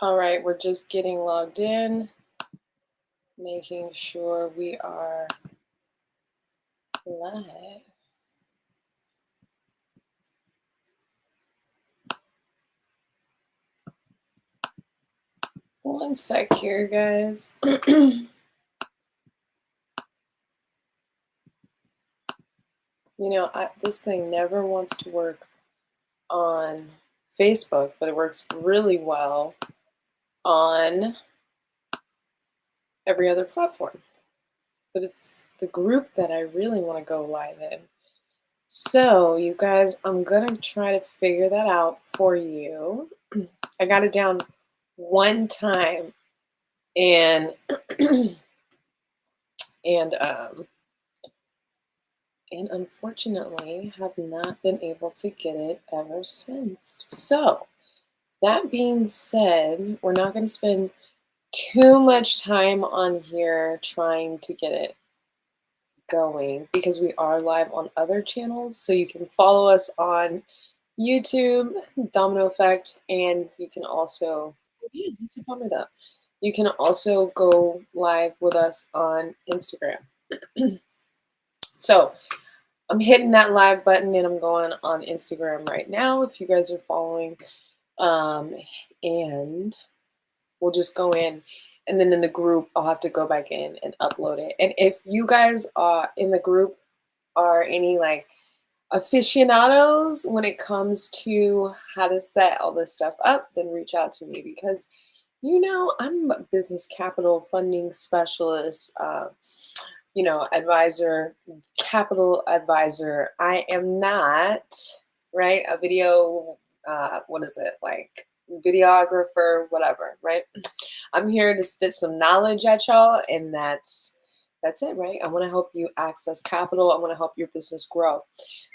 All right, we're just getting logged in, making sure we are live. One sec here, guys. This thing never wants to work on Facebook, but it works really well on every other platform. But it's the group that I really want to go live in. So, you guys, I'm going to try to figure that out for you. I got it down one time, and and unfortunately have not been able to get it ever since. So that being said, we're not going to spend too much time on here trying to get it going because we are live on other channels. So you can follow us on YouTube, DominoFX, and you can also, yeah, that's a bummer though. You can also go live with us on Instagram. So I'm hitting that live button and I'm going on Instagram right now if you guys are following. And we'll just go in, and then in the group, I'll have to go back in and upload it. And if you guys in the group are any like aficionados when it comes to how to set all this stuff up, then reach out to me because, I'm a business capital funding specialist, advisor, capital advisor. I am not, right, a video, videographer, whatever, right? I'm here to spit some knowledge at y'all, and that's it, right? I want to help you access capital. I want to help your business grow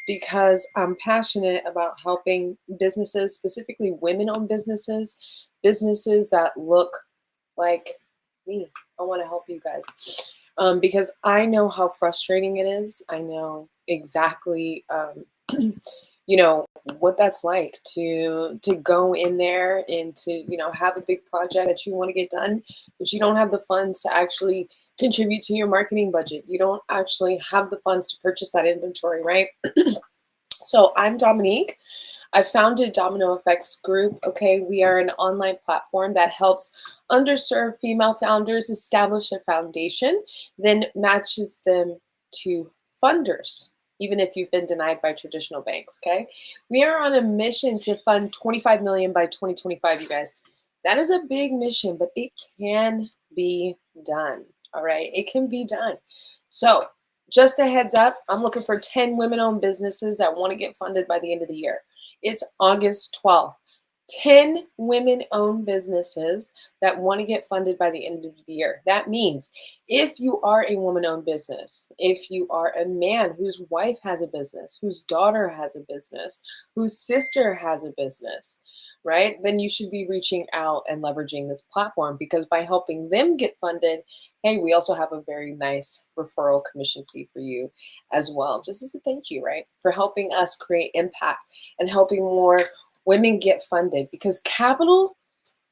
because I'm passionate about helping businesses, specifically women-owned businesses, businesses that look like me. I want to help you guys. Because I know how frustrating it is. I know exactly, what that's like to go in there and to, have a big project that you want to get done, but you don't have the funds to actually contribute to your marketing budget. You don't actually have the funds to purchase that inventory, right? So I'm Dominique. I founded DominoFX Group. Okay, we are an online platform that helps underserved female founders establish a foundation, then matches them to funders, even if you've been denied by traditional banks. Okay, we are on a mission to fund 25 million by 2025. You guys, that is a big mission, but it can be done. All right, it can be done. So just a heads up, I'm looking for 10 women-owned businesses that want to get funded by the end of the year. It's August 12th. 10 women-owned businesses that want to get funded by the end of the year. That means if you are a woman-owned business, if you are a man whose wife has a business, whose daughter has a business, whose sister has a business, right? Then you should be reaching out and leveraging this platform because by helping them get funded, hey, we also have a very nice referral commission fee for you as well, just as a thank you, right? For helping us create impact and helping more women get funded because capital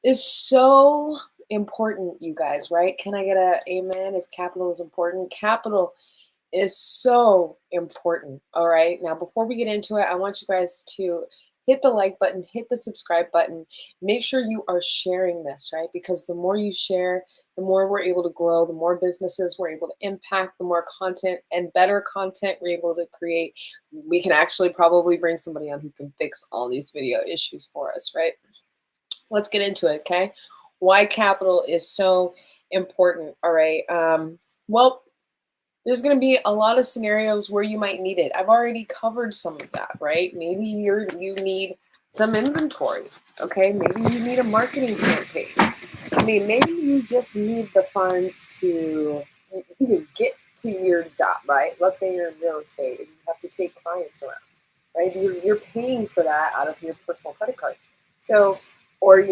is so important, you guys, right? Can I get a amen if capital is important? Capital is so important. All right. Now, before we get into it, I want you guys to hit the like button, hit the subscribe button. Make sure you are sharing this, right? Because the more you share, the more we're able to grow, the more businesses we're able to impact, the more content and better content we're able to create. We can actually probably bring somebody on who can fix all these video issues for us, right? Let's get into it, okay? Why capital is so important, all right? Well, there's going to be a lot of scenarios where you might need it. I've already covered some of that, right? Maybe you need some inventory, okay? Maybe you need a marketing campaign. I mean, maybe you just need the funds to even get to your job, right? Let's say you're in real estate and you have to take clients around, right? You're paying for that out of your personal credit card. So, or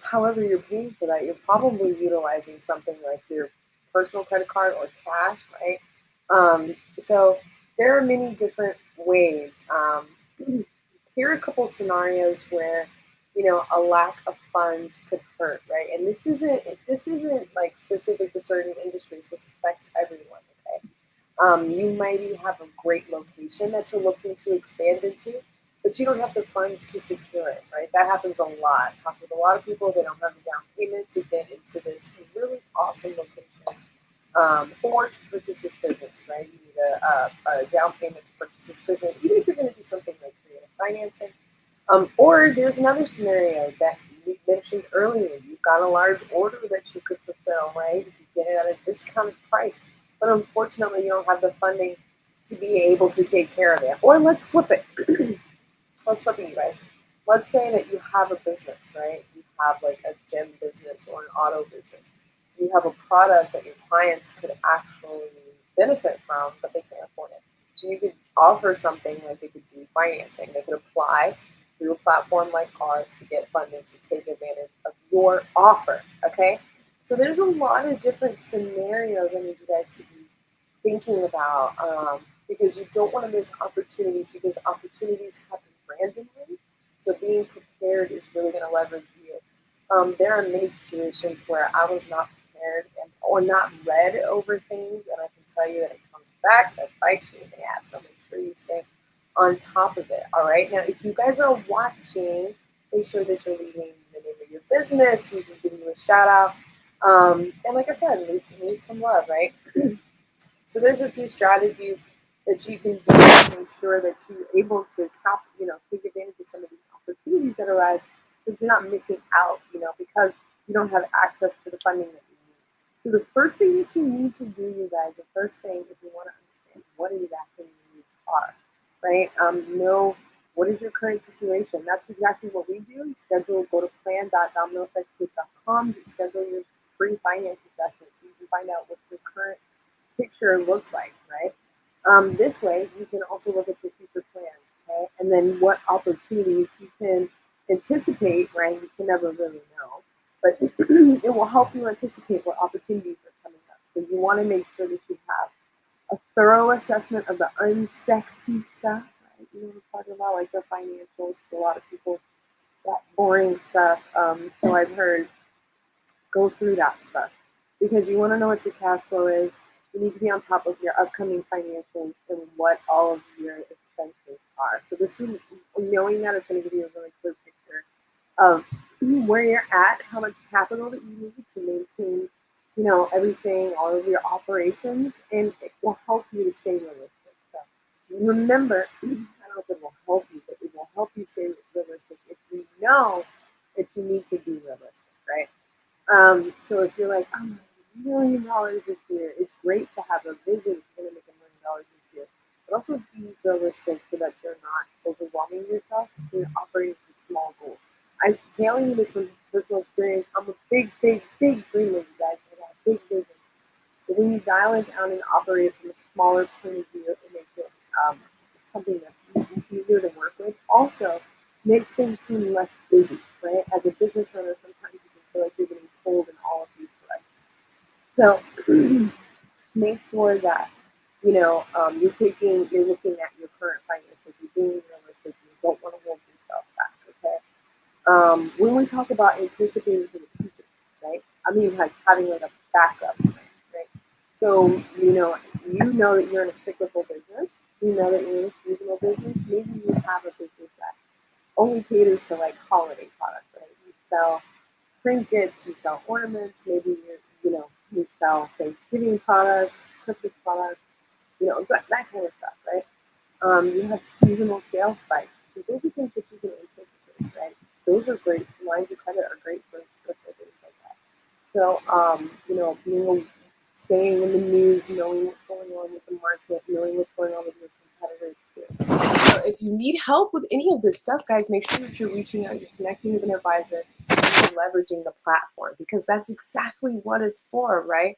however you're paying for that, you're probably utilizing something like your personal credit card or cash, right? So there are many different ways. Here are a couple scenarios where a lack of funds could hurt, right? And this isn't like specific to certain industries. This affects everyone. Okay. You maybe have a great location that you're looking to expand into, but you don't have the funds to secure it, right? That happens a lot. Talk with a lot of people, they don't have the down payment to get into this really awesome location, or to purchase this business, right? You need a down payment to purchase this business, even if you're going to do something like creative financing. Or there's another scenario that we mentioned earlier. You've got a large order that you could fulfill, right? You could get it at a discounted price, but unfortunately, you don't have the funding to be able to take care of it. Or let's flip it. Let's flip it, you guys. Let's say that you have a business, right? You have like a gym business or an auto business. You have a product that your clients could actually benefit from, but they can't afford it. So you could offer something like they could do financing. They could apply through a platform like ours to get funding to take advantage of your offer. Okay. So there's a lot of different scenarios I need you guys to be thinking about, because you don't want to miss opportunities, because opportunities happen randomly. So being prepared is really going to leverage you. There are many situations where I was not prepared or not read over things, and I can tell you that it comes back, that bites you in the ass. So make sure you stay on top of it. All right. Now, if you guys are watching, make sure that you're leaving the name of your business. We can give you a shout out. And like I said, leave some love, right? So there's a few strategies that you can do to make sure that you're able to take advantage of some of these opportunities that arise, so you're not missing out, because you don't have access to the funding that you need. So the first thing that you need to do, you guys, the first thing, if you want to understand what exactly your needs are, right? Know what is your current situation. That's exactly what we do. Go to plan.dominofxgroup.com to schedule your free finance assessment so you can find out what your current picture looks like, right? This way, you can also look at your future plans, okay? And then what opportunities you can anticipate, right? You can never really know, but it will help you anticipate what opportunities are coming up. So you want to make sure that you have a thorough assessment of the unsexy stuff, right? You know what I'm talking about, like the financials. To a lot of people, that boring stuff. So I've heard, go through that stuff, because you want to know what your cash flow is. You need to be on top of your upcoming financials and what all of your expenses are. So this is knowing that is going to give you a really clear picture of where you're at, how much capital that you need to maintain, everything, all of your operations, and it will help you to stay realistic. So remember, I don't know if it will help you, but it will help you stay realistic if you know that you need to be realistic, right? So if you're like, I'm $1 million this year, it's great to have a vision to going to make $1 million this year, but also be realistic so that you're not overwhelming yourself. So you're operating from small goals. I'm telling you this from personal experience. I'm a big, big, big dreamer, you guys. I got a big vision. But when you dial it down and operate from a smaller point of view, it makes it something that's easier to work with. Also, makes things seem less busy, right? As a business owner, sometimes you can feel like you're getting pulled in all of these directions. So make sure that you're looking at your current finances, you're being realistic, you don't want to hold yourself back. Okay. When we talk about anticipating for the future, right? I mean, like having like a backup plan, right? So you know that you're in a cyclical business. You know that you're in a seasonal business. Maybe you have a business that only caters to like holiday products, right? You sell trinkets, you sell ornaments, maybe you sell Thanksgiving products, Christmas products, that kind of stuff, right? You have seasonal sales spikes. So those are things that you can anticipate, right? Those are great. Lines of credit are great for things like that. So, staying in the news, knowing what's going on with the market, knowing what's going on with your competitors too. So if you need help with any of this stuff, guys, make sure that you're reaching out, you're connecting with an advisor, and you're leveraging the platform, because that's exactly what it's for, right?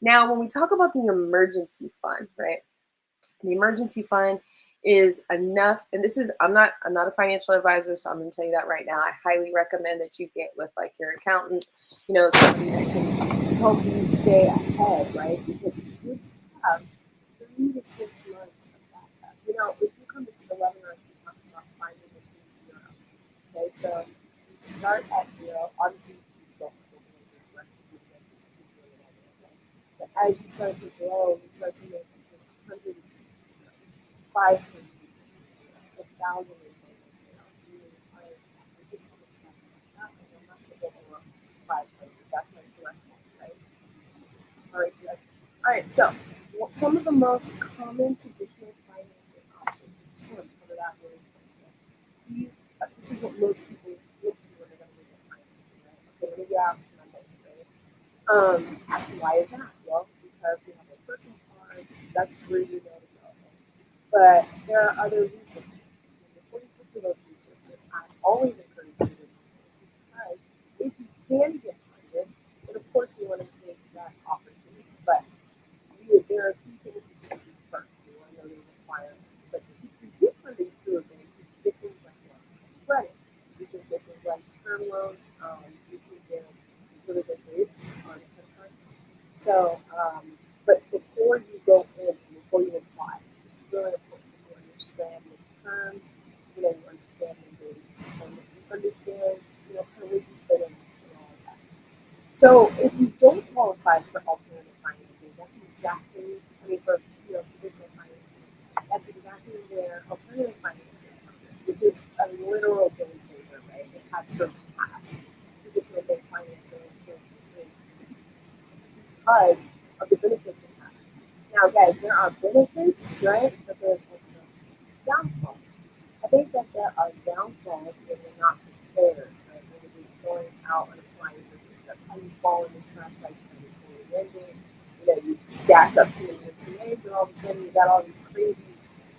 Now, when we talk about the emergency fund, right? The emergency fund is enough, and I'm not a financial advisor, so I'm going to tell you that right now. I highly recommend that you get with like your accountant, somebody that can help you stay ahead, right? Because it's good to have 3 to 6 months of backup. If you come into the webinar, you talk about finding the 0. Okay, so start at zero. Obviously, you don't go below zero, right? But as you start to grow, you start to make hundreds, 500, 1,000 is zero. You are, this is how much I'm not going to go over 500. That's my threshold, right? All right, yes. All right, so some of the most common traditional financing options, I just want to cover that really quickly. This is what most people look to when they're going to get financing, right? Okay, let me get out to my bank, right? Why is that? Well, because we have our personal cards, that's where you know to go. But there are other resources. And before you get to those resources, I always encourage you to because if you can get funded, then of course you want to take that opportunity. But there are a few things you can do first. You want to know the requirements. But if you can get funding through a bank, you can get things like loans and credit. You can get things like term loans. You can get really good rates on credit cards. So, but before you go in, before you apply, it's really important that you understand the terms, you understand the rates, and you understand, kind of where you fit in and all of that. So if you don't qualify for alternative financing, that's exactly, for traditional financing, that's exactly where alternative financing comes in, which is a literal game changer, right? It has surpassed traditional bank financing in 2023 because of the benefits it has. Now, guys, there are benefits, right? But there's also downfalls. I think that there are downfalls when you're not prepared, right? When you're just going out and applying for things. That's how you fall into traps like predatory lending. You stack up too many NCAs, and all of a sudden you got all these crazy,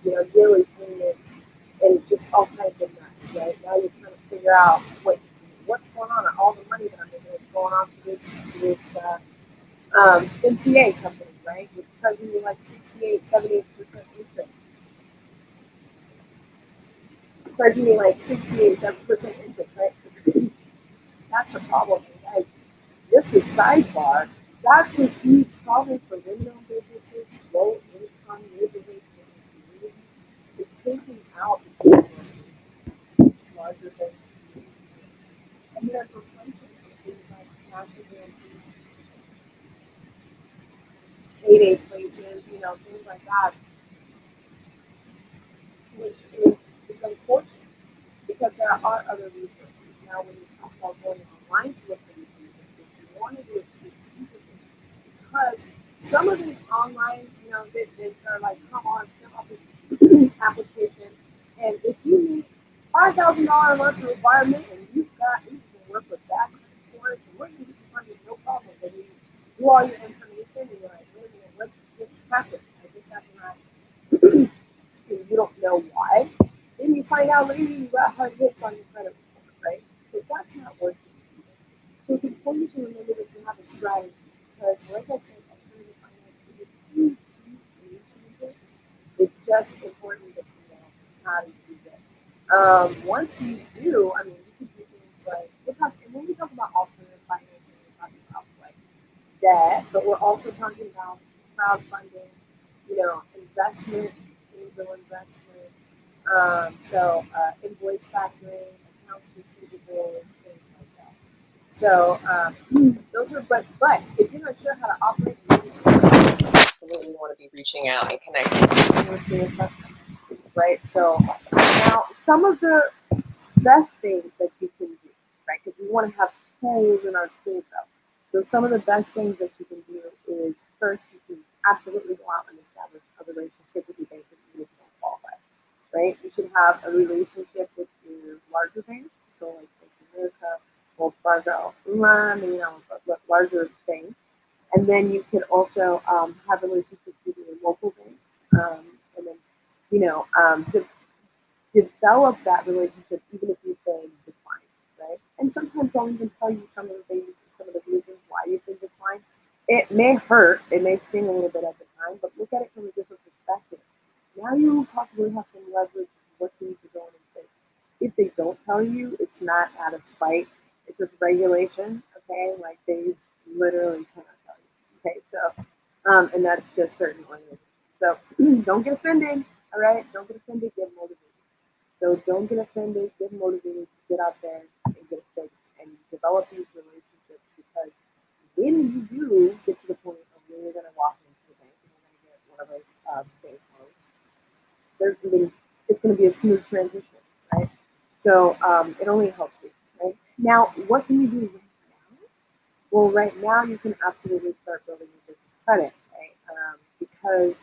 daily payments and just all kinds of mess, right? Now you're trying to figure out what's going on, and all the money that I'm making is going on to this NCA company, right? You're charging me like 68, 78% interest. Charging me like 68, 7% interest, right? That's the problem, guys. Just a sidebar, that's a huge problem for women-owned businesses, low-income neighborhoods, and communities. It's taking out resources, larger banks, and they're replacing it with things like cash advances, payday places, things like that, which is unfortunate because there are other resources. Now, when you talk about going online to look for these resources, you want to do it strategically because some of these online, they're like, come on, fill out this application, and if you need $5,000 a month requirement and you can work with that credit scores, and we're going to get you funded, no problem. Then you do all your information, and you're like, wait a minute, what just happened? I just got denied. And you don't know why. Then you find out later you got hard hits on your credit report, right? So that's not working. So it's important to remember that you have a strategy because, like I said, alternative finance is a huge, huge changer. It's just important that you know how to use it. Once you do, you can do things like when we talk about alternative financing, we're talking about like debt, but we're also talking about crowdfunding, investment, angel investment, invoice factoring, accounts receivables, things like that. So those are, but if you're not sure how to operate, you absolutely want to be reaching out and connecting with the assessment, right? So now some of the best things that you can do, right? Because we want to have tools in our tool belt. So some of the best things that you can do is first you can absolutely go out and establish a relationship with your bank if you don't qualify, right? You should have a relationship with your larger banks, so like Bank of America, Wells Fargo, larger banks. And then you can also have relationships with your local banks, and then develop that relationship even if you've been declined, right? And sometimes I'll even tell you some of the things, some of the reasons why you've been declined. It may hurt, it may sting a little bit at the time, but look at it from a different perspective. Now you possibly have some leverage what things are going in place. If they don't tell you, it's not out of spite, it's just regulation, okay? Like they literally cannot tell you. Okay, so and that's just certain organizations. So don't get offended, all right? Don't get offended, get motivated. So don't get offended, get motivated to get out there and get it fixed, and you develop these relationships because when you do get to the point of where you're going to walk into the bank and you're going to get one of those bank loans, it's going to be a smooth transition, right? So it only helps you, right? Now, what can you do right now? Well, right now you can absolutely start building your business credit, right? Because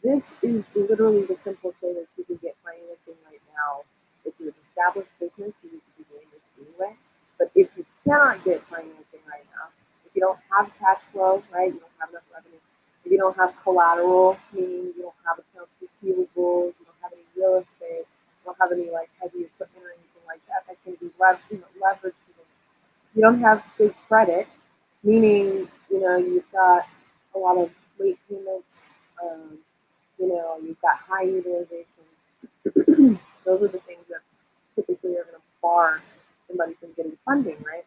this is literally the simplest way that you can get financing right now. If you're an established business, you need to be doing this anyway. But if you cannot get financing right now, if you don't have cash flow, right, you don't have enough revenue, if you don't have collateral, meaning you don't have accounts receivables, you don't have any real estate, you don't have any like heavy equipment or anything like that that can be leveraged. You don't have good credit, meaning you've got a lot of late payments. Um, you've got high utilization. Those are the things that typically are going to bar somebody from getting funding, right?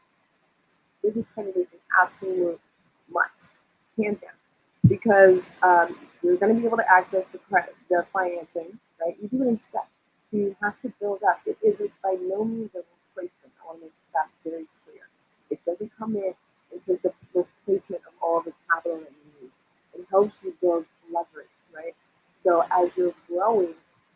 Business credit is an absolute must, hands down, because you're going to be able to access the financing, right? You do it in steps. So you have to build up. It is by no means a replacement. I want to make that very clear. It doesn't come in and take the replacement of all the capital that you need. It helps you build leverage, right? So as you're growing,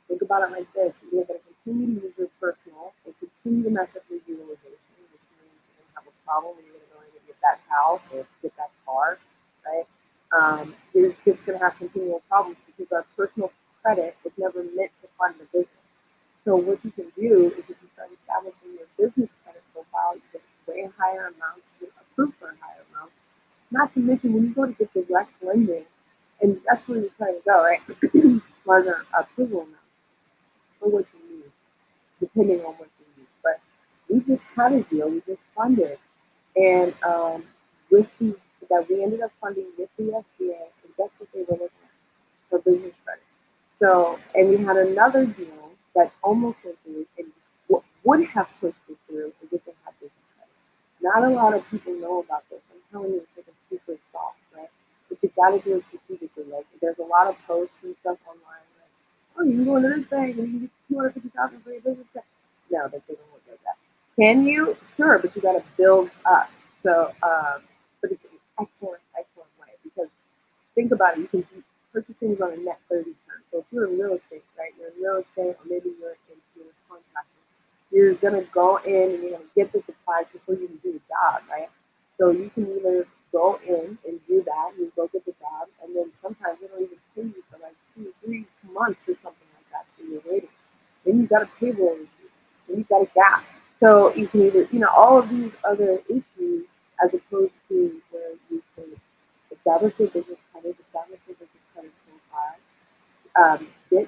think about it like this. You're going to continue to use your personal and continue to mess up your utilization, which means you're going to have a problem when you're going to go in and get that house or get that car, right? You're just going to have continual problems because our personal credit was never meant to fund the business. So what you can do is if you start establishing your business credit profile, you get way higher amounts, you get approved for higher amounts. Not to mention when you go to get direct lending, and that's where you're trying to go, right? Larger approval amounts for what you need, depending on what you need. But we just had a deal, we just funded, and with the that we ended up funding with the SBA, and guess what they were looking at for business credit. So, and we had another deal that almost went through, and what would have pushed it through is if they had business credit. Not a lot of people know about this. I'm telling you, it's like a secret sauce, right? But you got to do it strategically. Like, there's a lot of posts and stuff online, like, oh, you can go into this bank and you can get 250,000 for your business credit. No, that doesn't work like that. Can you? Sure, but you got to build up. So, but it's an excellent, excellent way because think about it. You can do purchase things on a net 30 term. So if you're in real estate, right? You're in real estate, or maybe you're contracting. You're gonna go in and you're gonna get the supplies before you can do the job, right? So you can either go in and do that, you go get the job, and then sometimes they don't even pay you for like 2, 3 months or something like that. So you're waiting. Then you've got a payroll issue. Then you've got a gap. So you can either, all of these other issues as opposed to where you can establish your business credit, establish your business credit profile, get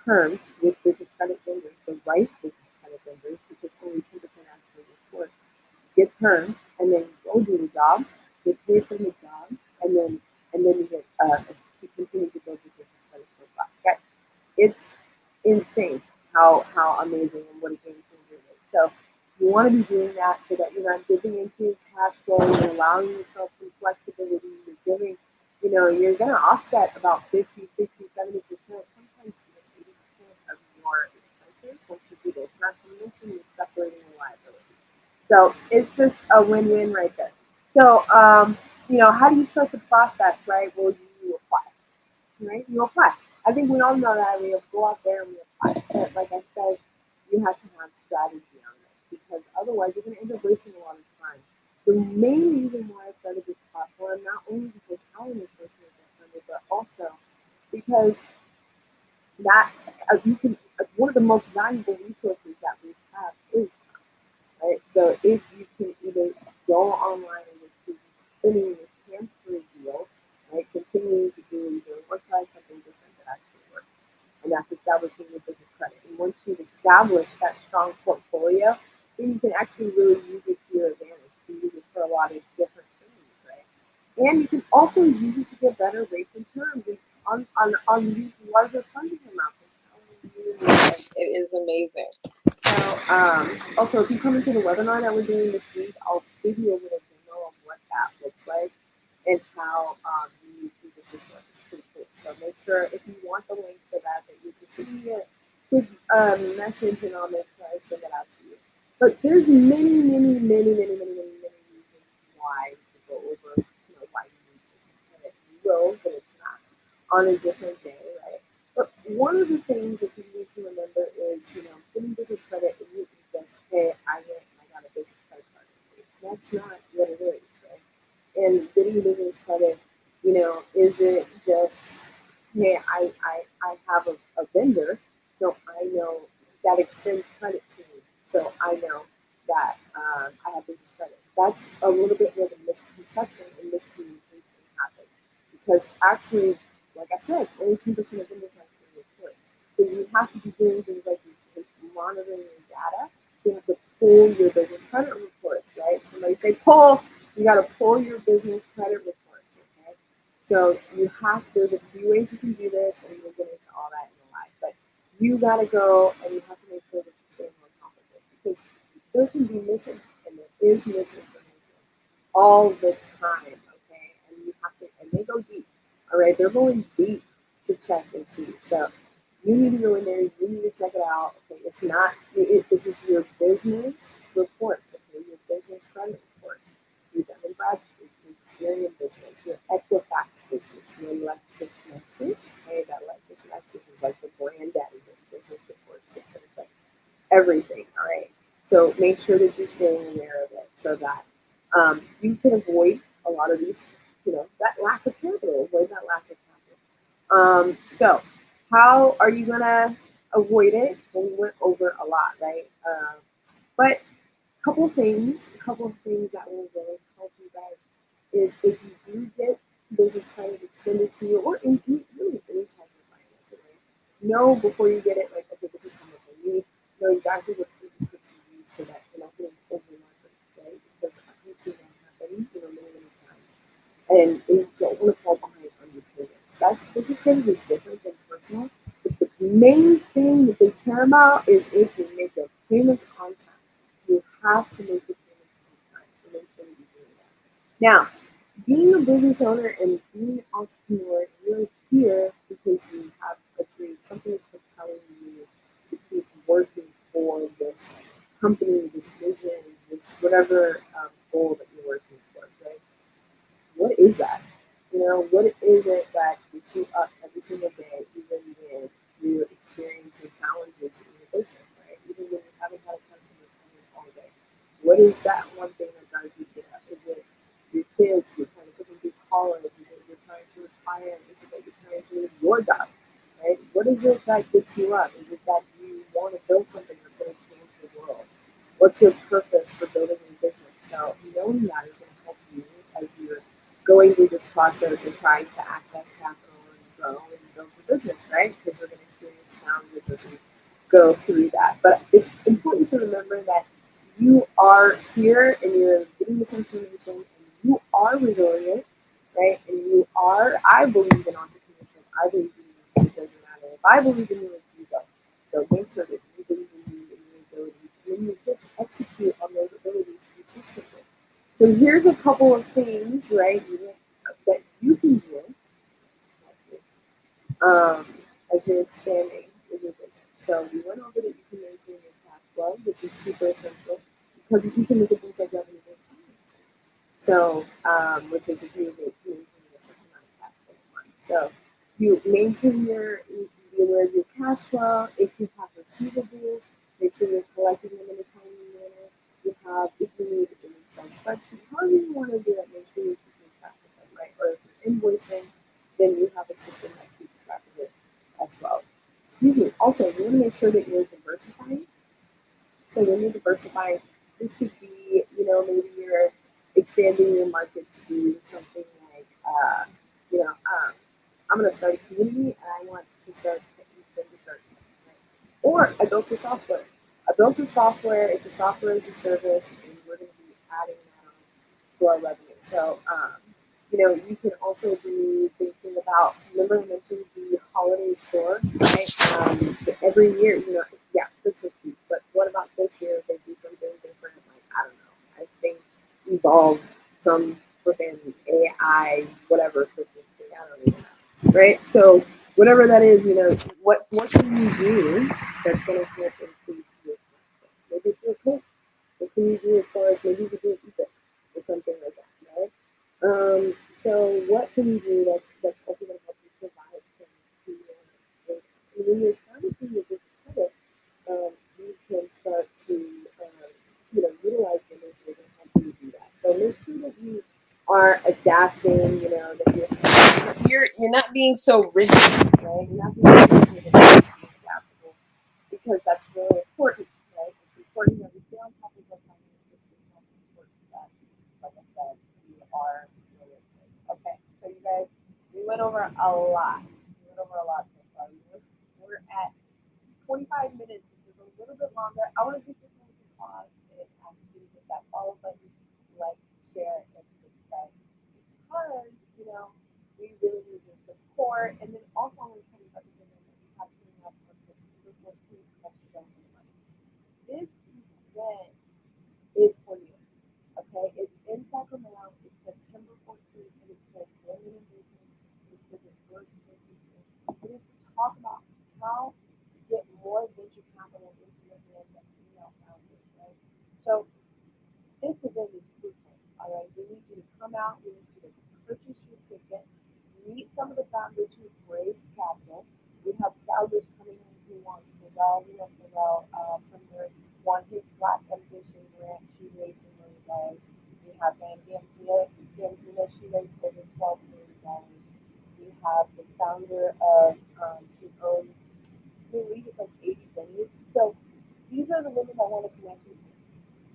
terms with business credit vendors, the right business credit vendors, because only 2% actually report. Get terms, and then go do the job, get paid from the job, and then you get you continue to build your business credit profile. Okay? It's insane how amazing and what a game changer it is. So you want to be doing that so that you're not dipping into your cash flow, you're allowing yourself some flexibility, you're giving, you're going to offset about 50, 60, 70%, sometimes even 80% of your expenses once you do this, not to mention you're separating the liability. So it's just a win-win right there. So, how do you start the process, right? Well, you apply, right? You apply. I think we all know that we go out there and we apply. But like I said, you have to have strategy on this because otherwise you're going to end up wasting a lot of time. The main reason why I started this platform, not only because I am a person funded, but also because that one of the most valuable resources that we have is time, right? So if you can either go online and just keep spinning this hamster wheel, right, continuing to do either or try something different that actually works, and that's establishing your business credit. And once you've established that strong portfolio, then you can actually really use it to your advantage. You can use it for a lot of different things, right? And you can also use it to get better rates and terms and on these larger funding amounts. It is amazing. So also, if you come into the webinar that we're doing this week, I'll give you a little demo of what that looks like and how you move through the system. It's pretty cool. So make sure if you want the link for that, that you just send me a quick message and I'll make sure I send it out to you. But there's many reasons why to go over, why you need business credit. We will get into that on a different day, right? But one of the things that you need to remember is, getting business credit isn't just, hey, I got a business credit card. That's not what it is, right? And getting business credit, isn't just, hey, I have a vendor, so I know that extends credit to me. So I know that I have business credit. That's a little bit where the misconception and miscommunication happens. Because actually, like I said, only 10% of vendors actually report. So you have to be doing things like monitoring your data. So you have to pull your business credit reports, right? Somebody say pull, you got to pull your business credit reports, okay? So there's a few ways you can do this, and we'll get into all that in a live. But you got to go and you have to make sure that you're staying on top of this because there can be and there is misinformation all the time, okay? And you have to, and they go deep, all right? They're going deep to check and see. So you need to go in there, you need to check it out. Okay, it's not, this is your business reports, okay, your business credit reports, your Dun& Bradstreet, your Experian business, your Equifax business, your LexisNexis, okay, that LexisNexis is like the granddaddy of business reports. It's going to check everything, all right? So make sure that you're staying aware of it so that you can avoid a lot of these, that lack of capital, avoid that lack of capital. So how are you gonna avoid it? Well, we went over a lot, right? But a couple of things that will really help you guys is if you do get business credit extended to you, or in really any type of financing, right? Know before you get it, like, okay, this is how much I need. Know exactly what to put to use so that you're not getting over leveraged, right? Because I've seen that happen, many times, and you don't want to fall behind on your payments. That's business credit is different than personal. But the main thing that they care about is if you make your payments on time. You have to make your payments on time, so make sure you do that. Now, being a business owner and being an entrepreneur, you're here because you have a dream. Something is propelling you to keep working for this company, this vision, this whatever goal that you're working towards, right? What is that? What is it that gets you up every single day, even when you're experiencing challenges in your business, right? Even when you haven't had a customer come in all day. What is that one thing that drives you to get up? Is it your kids, you're trying to put them through college? Is it you're trying to retire? Is it that you're trying to leave your job? Right? What is it that gets you up? Is it that you want to build something that's going to change the world? What's your purpose for building your business? So knowing that is going to help you as you're going through this process and trying to access capital and grow and build your business, right? Because we're going to experience challenges as we go through that. But it's important to remember that you are here and you're getting this information and you are resilient, right? And I believe in entrepreneurship. I believe in you. It doesn't matter. If I believe in you, you go. So make sure that you believe in you and your abilities and then you just execute on those abilities consistently. So here's a couple of things, right, that you can do as you're expanding with your business. So we went over that you can maintain your cash flow. This is super essential because you can look at things like revenue-based financing. So, which is if you maintain a certain amount of cash flow a month. So you maintain your cash flow. If you have receivables, make sure you're collecting them in a timely manner. You have, if you need an Excel spreadsheet, however you want to do it, make sure you're keeping track of them, right? Or if you're invoicing, then you have a system that keeps track of it as well. Excuse me. Also, you want to make sure that you're diversifying. So when you're diversifying, this could be, maybe you're expanding your market to do something like, I'm going to start a community and I want to start them to start, right? Or I built a software. It's a software as a service, and we're going to be adding that on to our revenue. So, you can also be thinking about, remember I mentioned the holiday store, right? Every year, yeah, Christmas week, but what about this year? They do something different, like, I don't know, as things evolve, some within AI, whatever Christmas tree, I don't even know, right? So whatever that is, what can you do that's going to help increase your cash flow? Maybe it's your pitch. can you do as far as maybe you could do an ebook or something like that, right? So what can you do that's also going to help you provide some income? And when you're trying to do your business credit, you can start to utilize the nature and help you do that. So make sure that you are adapting, that You're not being so rigid. right? You're not being rigid and being adaptable because that's really important, right? It's important that we stay on top of our finances. It's also important that, like I said, we are realistic. Okay, so you guys, we went over a lot. So far. We're at 25 minutes, which is a little bit longer. I want to take this moment to pause and ask you to hit that follow button, like, share, and subscribe because, we really need your support. And then also, I want to tell you about this event that we have coming up on September 14th called Show Me Money. This event is for you. Okay, it's in Sacramento. It's September 14th. It is for women in business. It is for diverse businesses. It is to talk about how to get more venture capital into the hands of female founders, right? So this event is crucial. All right, we need you to come out. We need you to purchase your ticket. Meet some of the founders who've raised capital. We have founders coming in who want Pharrell from there won his Black Ambition grant. She raised $1 million. We have Gamzina, she raised over $12 million. We have the founder of, she owns, I believe it's like 80 venues. So these are the women that want to connect with you.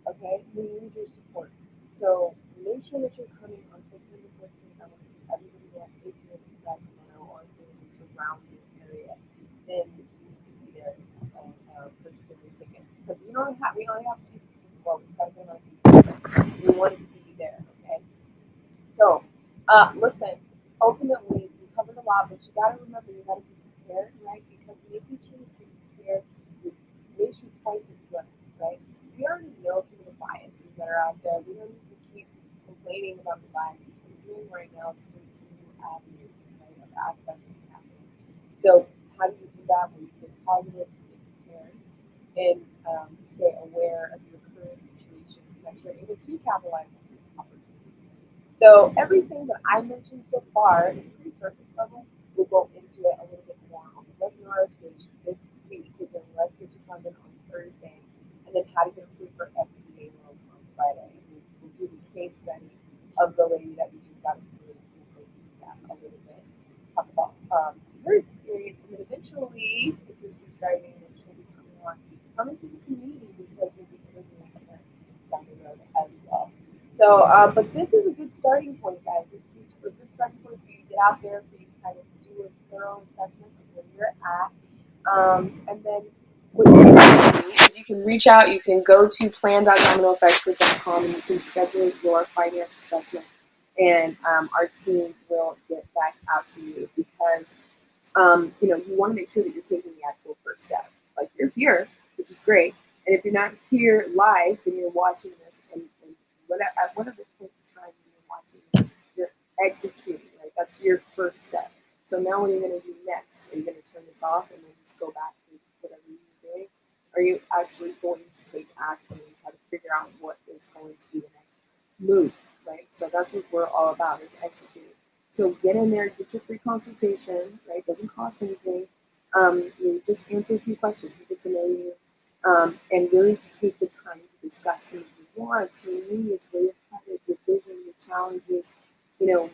Okay, we need your support. So make sure that you're coming on September 14th. I want to see everybody there if you're in Sacramento or if you're in the surrounding area. Then you need to be there and purchasing your tickets because we only have to be well, we've got to get our seats. We want to see you there. Okay. So, listen. Ultimately, we covered a lot, but you got to remember you got to be prepared, right? Because making sure that you're prepared makes you twice as good, right? We already know some of the biases that are out there. We don't need to keep complaining about the biases. What we're doing right now is creating new avenues, right, of accessing capital. So, how do you do that? When you stay positive, stay prepared, and stay aware of your current situation so that you're able to capitalize on these opportunities. So everything that I mentioned so far is pretty surface level. We'll go into it a little bit more on the webinars, which this week is in Let's Get You Funded on Thursday, and then how to get approved for SBA loans on Friday. And we'll do the case study of the lady that we just got approved. We'll go through that a little bit, talk about her experience, and then eventually, if you're subscribing, then she'll be coming on, come into the community because we'll be interviewing her down the road as well. So, but this is a good starting point, guys. This is a good starting point for you to get out there, for you to kind of do a thorough assessment of where you're at. And then what you can do Is you can reach out, you can go to plan.dominofxgroup.com and you can schedule your finance assessment. And our team will get back out to you because you want to make sure that you're taking the actual first step. Like you're here, which is great. And if you're not here live, then you're watching this and at whatever point in time you're watching this, you're executing, right? That's your first step. So now what are you going to do next? Are you going to turn this off and then just go back to whatever you're doing? Are you actually going to take action and try to figure out what is going to be the next move, right? So that's what we're all about, is executing. So get in there, get your free consultation, right? It doesn't cost anything. You just answer a few questions, we get to know you, and really take the time to discuss some of your wants, your needs, where you're headed, your vision, your challenges,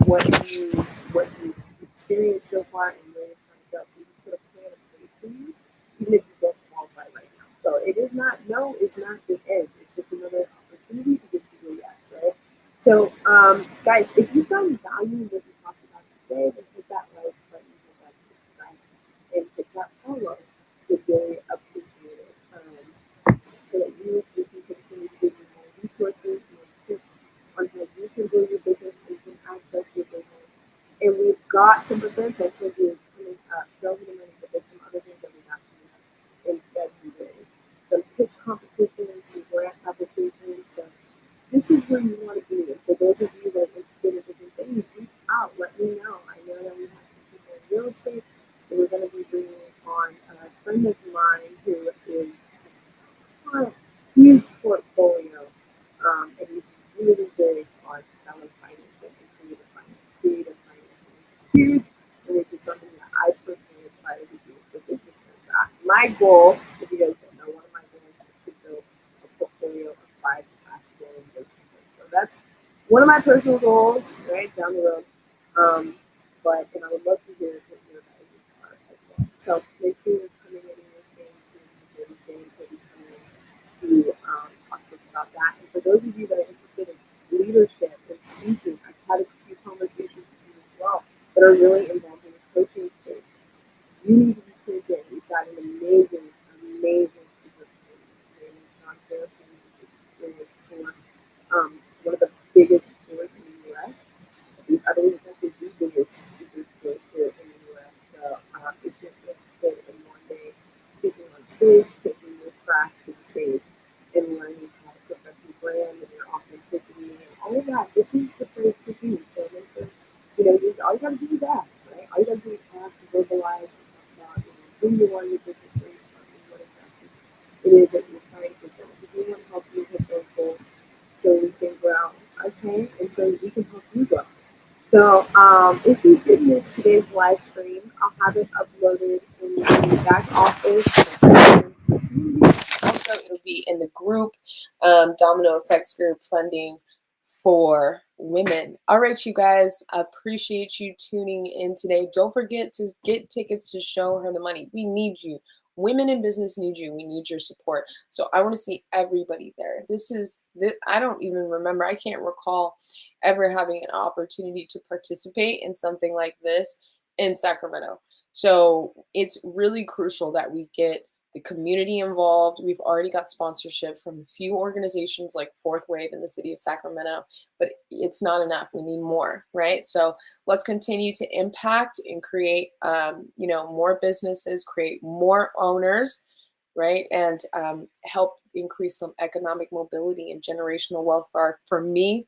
what you experienced so far and where you're trying to go. So you can put a plan in place for you, even if you don't qualify right now. So it is not, no, it's not the end. It's just another opportunity to get to your yes, right? So, guys, if you found value in what we talked about today, then hit that like button, hit that subscribe, and hit that follow. We'd really appreciate it. So that we can continue to give you more resources, more tips on how you can grow your business and you can access your business. And we've got some events I told you coming up, don't get money, but there's some other things that we got coming up in February. Some pitch competitions, some grant applications. So this is where you want to be. And for those of you that are interested in different things, reach out, let me know. I know that we have some people in real estate, so we're going to be bringing on a friend of mine who is a huge portfolio my goal, if you guys don't know, one of my goals is to build a portfolio of 5 fast-growing businesses. So that's one of my personal goals, right, down the road. And I would love to hear what your guys' are as well. So make sure you're coming in and you're staying tuned with everything so we come in to talk to us about that. And for those of you that are interested in leadership and speaking, I've had a few conversations with you as well that are really involved in the coaching space. You need to be tuned in. We've got an amazing, amazing speaker community. His name is John Fairfield. He's experienced for one of the biggest tours in the U.S. I believe it's actually the biggest speaker tour here in the U.S. So if you're interested in one day speaking on stage, taking your craft to the stage, and learning how to put your brand and your authenticity and all of that, this is the place to be. So make sure, all you gotta do is ask, right? All you gotta do is ask and verbalize and talk about, who you are, your business, where you're from, and what exactly it is that you're trying to do. Because we want to help you hit those goals so we can grow, okay? And so we can help you grow. So if you did miss today's live stream, I'll have it uploaded in the back office. Also, it'll be in the group, DominoFX Group funding for women. All right, you guys, appreciate you tuning in today. Don't forget to get tickets to Show Her the Money. We need you. Women in business need you. We need your support. So I want to see everybody there. I don't even remember. I can't recall ever having an opportunity to participate in something like this in Sacramento. So it's really crucial that we get the community involved. We've already got sponsorship from a few organizations like Fourth Wave in the city of Sacramento, but it's not enough. We need more, right? So let's continue to impact and create, more businesses, create more owners, right? And help increase some economic mobility and generational wealth for me,